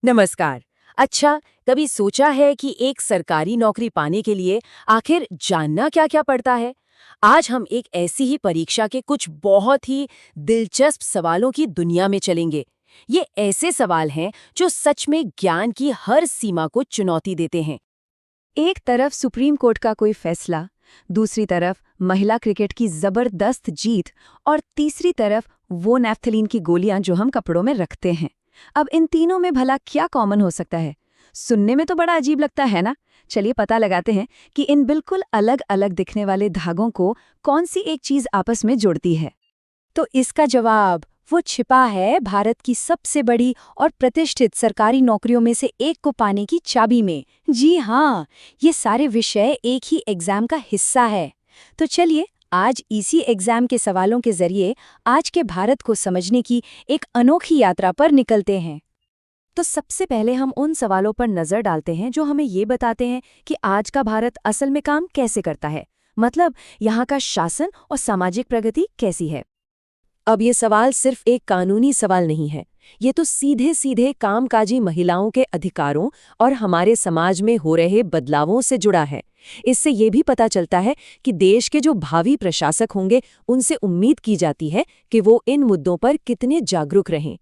नमस्कार। अच्छा, कभी सोचा है कि एक सरकारी नौकरी पाने के लिए आखिर जानना क्या-क्या पड़ता है? आज हम एक ऐसी ही परीक्षा के कुछ बहुत ही दिलचस्प सवालों की दुनिया में चलेंगे। ये ऐसे सवाल हैं जो सच में ज्ञान की हर सीमा को चुनौती देते हैं। एक तरफ सुप्रीम कोर्ट का कोई फैसला, दूसरी तरफ महिला क्रिकेट की जबरदस्त जीत और तीसरी तरफ वो नैफ्थलीन की गोलियां जो हम कपड़ों में रखते हैं। अब इन तीनों में भला क्या कॉमन हो सकता है? सुनने में तो बड़ा अजीब लगता है ना। चलिए पता लगाते हैं कि इन बिल्कुल अलग अलग दिखने वाले धागों को कौन सी एक चीज आपस में जोड़ती है। तो इसका जवाब वो छिपा है भारत की सबसे बड़ी और प्रतिष्ठित सरकारी नौकरियों में से एक को पाने की चाबी में। जी हाँ, ये सारे विषय एक ही एग्जाम का हिस्सा है। तो चलिए आज इसी एग्जाम के सवालों के जरिए आज के भारत को समझने की एक अनोखी यात्रा पर निकलते हैं। तो सबसे पहले हम उन सवालों पर नजर डालते हैं जो हमें ये बताते हैं कि आज का भारत असल में काम कैसे करता है। मतलब यहाँ का शासन और सामाजिक प्रगति कैसी है। अब ये सवाल सिर्फ एक कानूनी सवाल नहीं है। ये तो सीधे सीधे कामकाजी महिलाओं के अधिकारों और हमारे समाज में हो रहे बदलावों से जुड़ा है। इससे ये भी पता चलता है कि देश के जो भावी प्रशासक होंगे उनसे उम्मीद की जाती है कि वो इन मुद्दों पर कितने जागरूक रहें।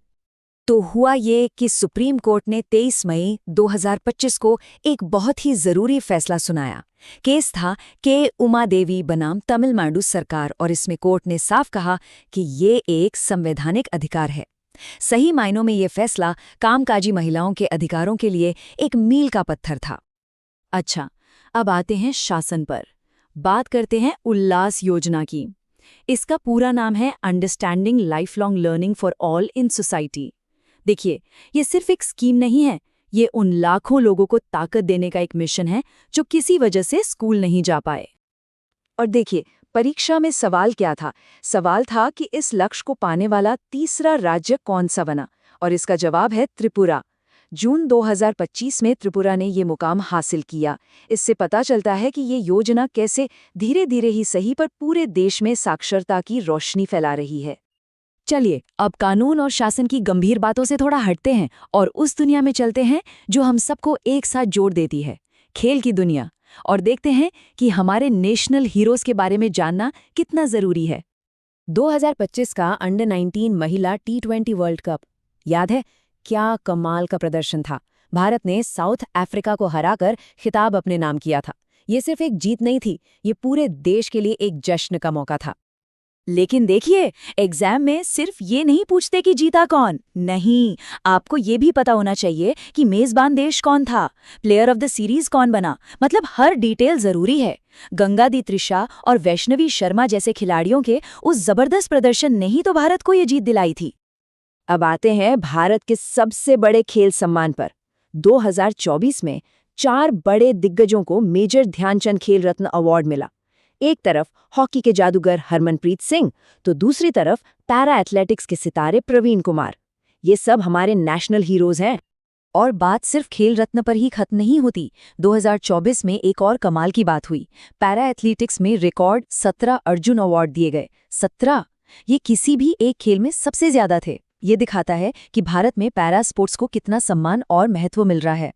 तो हुआ ये कि सुप्रीम कोर्ट ने 23 मई 2025 को एक बहुत ही जरूरी फैसला सुनाया। केस था के उमा देवी बनाम तमिलनाडु सरकार और इसमें कोर्ट ने साफ कहा कि ये एक संवैधानिक अधिकार है। सही मायनों में ये फैसला कामकाजी महिलाओं के अधिकारों के लिए एक मील का पत्थर था। अच्छा, अब आते हैं शासन पर। बात करते हैं उल्लास योजना की। इसका पूरा नाम है understanding life long learning for all in society. देखिए, ये सिर्फ एक स्कीम नहीं है, ये उन लाखों लोगों को ताकत देने का एक मिशन है जो किसी वजह से स्कूल नहीं जा पाए। और देखिए, परीक्षा में सवाल क्या था? सवाल था कि इस लक्ष्य को पाने वाला तीसरा राज्य कौन सा बना, और इसका जवाब है त्रिपुरा। जून 2025 में त्रिपुरा ने ये मुकाम हासिल किया। इससे पता चलता है कि ये योजना कैसे धीरे धीरे ही सही पर पूरे देश में साक्षरता की रोशनी फैला रही है। चलिए अब कानून और शासन की गंभीर बातों से थोड़ा हटते हैं और उस दुनिया में चलते हैं जो हम सबको एक साथ जोड़ देती है, खेल की दुनिया। और देखते हैं कि हमारे नेशनल हीरोज के बारे में जानना कितना जरूरी है। 2025 का अंडर 19 महिला T20 वर्ल्ड कप याद है? क्या कमाल का प्रदर्शन था। भारत ने साउथ अफ्रीका को हराकर खिताब अपने नाम किया था। ये सिर्फ एक जीत नहीं थी, ये पूरे देश के लिए एक जश्न का मौका था। लेकिन देखिए, एग्जाम में सिर्फ ये नहीं पूछते कि जीता कौन। नहीं, आपको ये भी पता होना चाहिए कि मेजबान देश कौन था, प्लेयर ऑफ द सीरीज कौन बना। मतलब हर डिटेल जरूरी है। गंगादी त्रिशा और वैष्णवी शर्मा जैसे खिलाड़ियों के उस जबरदस्त प्रदर्शन ने ही तो भारत को ये जीत दिलाई थी। अब आते हैं भारत के सबसे बड़े खेल सम्मान पर। 2024 में 4 बड़े दिग्गजों को मेजर ध्यानचंद खेल रत्न अवार्ड मिला। एक तरफ हॉकी के जादूगर हरमनप्रीत सिंह, तो दूसरी तरफ पैरा एथलेटिक्स के सितारे प्रवीण कुमार। ये सब हमारे नेशनल हीरोज हैं। और बात सिर्फ खेल रत्न पर ही खत्म नहीं होती। 2024 में एक और कमाल की बात हुई। पैरा एथलेटिक्स में रिकॉर्ड 17 अर्जुन अवार्ड दिए गए। 17! ये किसी भी एक खेल में सबसे ज्यादा थे। ये दिखाता है कि भारत में पैरा स्पोर्ट्स को कितना सम्मान और महत्व मिल रहा है।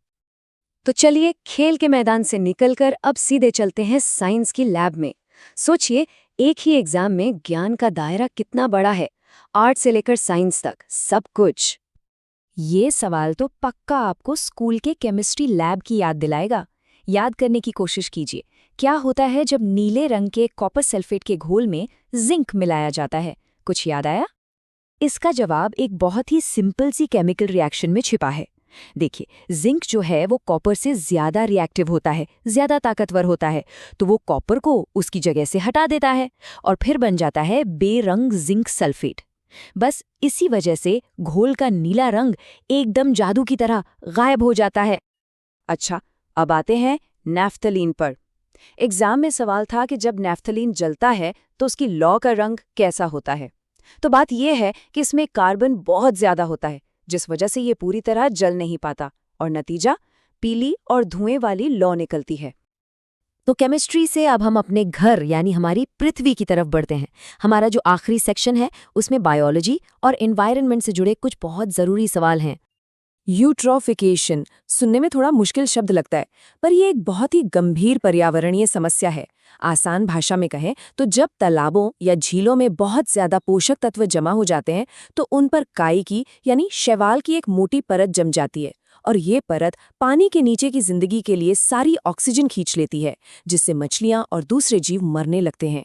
तो चलिए खेल के मैदान से निकलकर अब सीधे चलते हैं साइंस की लैब में। सोचिए, एक ही एग्जाम में ज्ञान का दायरा कितना बड़ा है। आर्ट से लेकर साइंस तक सब कुछ। ये सवाल तो पक्का आपको स्कूल के केमिस्ट्री लैब की याद दिलाएगा। याद करने की कोशिश कीजिए, क्या होता है जब नीले रंग के कॉपर सल्फेट के घोल में जिंक मिलाया जाता है? कुछ याद आया? इसका जवाब एक बहुत ही सिंपल सी केमिकल रिएक्शन में छिपा है। देखिए, जिंक जो है वो कॉपर से ज्यादा रिएक्टिव होता है, ज्यादा ताकतवर होता है, तो वो कॉपर को उसकी जगह से हटा देता है और फिर बन जाता है बेरंग जिंक सल्फेट। बस इसी वजह से घोल का नीला रंग एकदम जादू की तरह गायब हो जाता है। अच्छा, अब आते हैं नैफ्थलीन पर। एग्जाम में सवाल था कि जब नैफ्थलीन जलता है तो उसकी लौ का रंग कैसा होता है। तो बात यह है कि इसमें कार्बन बहुत ज्यादा होता है, जिस वजह से ये पूरी तरह जल नहीं पाता और नतीजा पीली और धुएं वाली लौ निकलती है। तो केमिस्ट्री से अब हम अपने घर यानी हमारी पृथ्वी की तरफ बढ़ते हैं। हमारा जो आखिरी सेक्शन है उसमें बायोलॉजी और एनवायरनमेंट से जुड़े कुछ बहुत ज़रूरी सवाल हैं। यूट्रोफिकेशन सुनने में थोड़ा मुश्किल शब्द लगता है, पर यह एक बहुत ही गंभीर पर्यावरणीय समस्या है। आसान भाषा में कहें तो जब तालाबों या झीलों में बहुत ज्यादा पोषक तत्व जमा हो जाते हैं तो उन पर काई की यानी शैवाल की एक मोटी परत जम जाती है, और ये परत पानी के नीचे की जिंदगी के लिए सारी ऑक्सीजन खींच लेती है, जिससे मछलियां और दूसरे जीव मरने लगते हैं।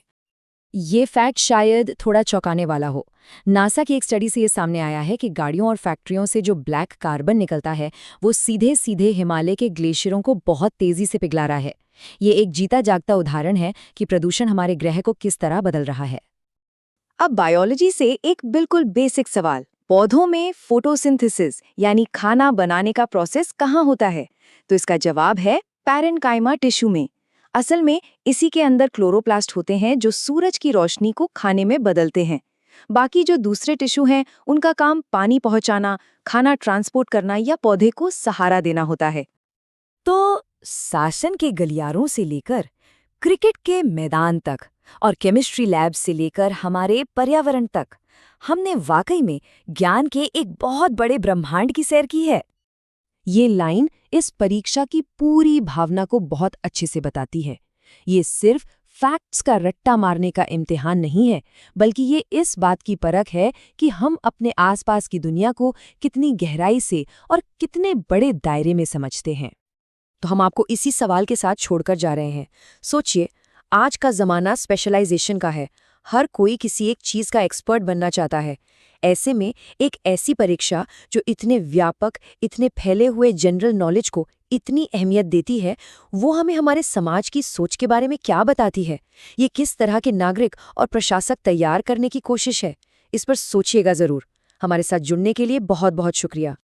ये फैक्ट शायद थोड़ा चौंकाने वाला हो। नासा की एक स्टडी से ये सामने आया है कि गाड़ियों और फैक्ट्रियों से जो ब्लैक कार्बन निकलता है वो सीधे सीधे हिमालय के ग्लेशियरों को बहुत तेजी से पिघला रहा है। ये एक जीता जागता उदाहरण है कि प्रदूषण हमारे ग्रह को किस तरह बदल रहा है। अब बायोलॉजी से एक बिल्कुल बेसिक सवाल, पौधों में फोटोसिंथेसिस यानी खाना बनाने का प्रोसेस कहाँ होता है? तो इसका जवाब है पैरेन्काइमा टिश्यू में। असल में इसी के अंदर क्लोरोप्लास्ट होते हैं जो सूरज की रोशनी को खाने में बदलते हैं। बाकी जो दूसरे टिश्यू हैं उनका काम पानी पहुंचाना, खाना ट्रांसपोर्ट करना या पौधे को सहारा देना होता है। तो शासन के गलियारों से लेकर क्रिकेट के मैदान तक और केमिस्ट्री लैब से लेकर हमारे पर्यावरण तक, हमने वाकई में ज्ञान के एक बहुत बड़े ब्रह्मांड की सैर की है। ये लाइन इस परीक्षा की पूरी भावना को बहुत अच्छे से बताती है। ये सिर्फ फैक्ट्स का रट्टा मारने का इम्तिहान नहीं है, बल्कि ये इस बात की परख है कि हम अपने आसपास की दुनिया को कितनी गहराई से और कितने बड़े दायरे में समझते हैं। तो हम आपको इसी सवाल के साथ छोड़कर जा रहे हैं। सोचिए, आज का ज़माना स्पेशलाइजेशन का है। हर कोई किसी एक चीज़ का एक्सपर्ट बनना चाहता है। ऐसे में एक ऐसी परीक्षा जो इतने व्यापक, इतने फैले हुए जनरल नॉलेज को इतनी अहमियत देती है, वो हमें हमारे समाज की सोच के बारे में क्या बताती है? ये किस तरह के नागरिक और प्रशासक तैयार करने की कोशिश है? इस पर सोचिएगा ज़रूर। हमारे साथ जुड़ने के लिए बहुत बहुत शुक्रिया।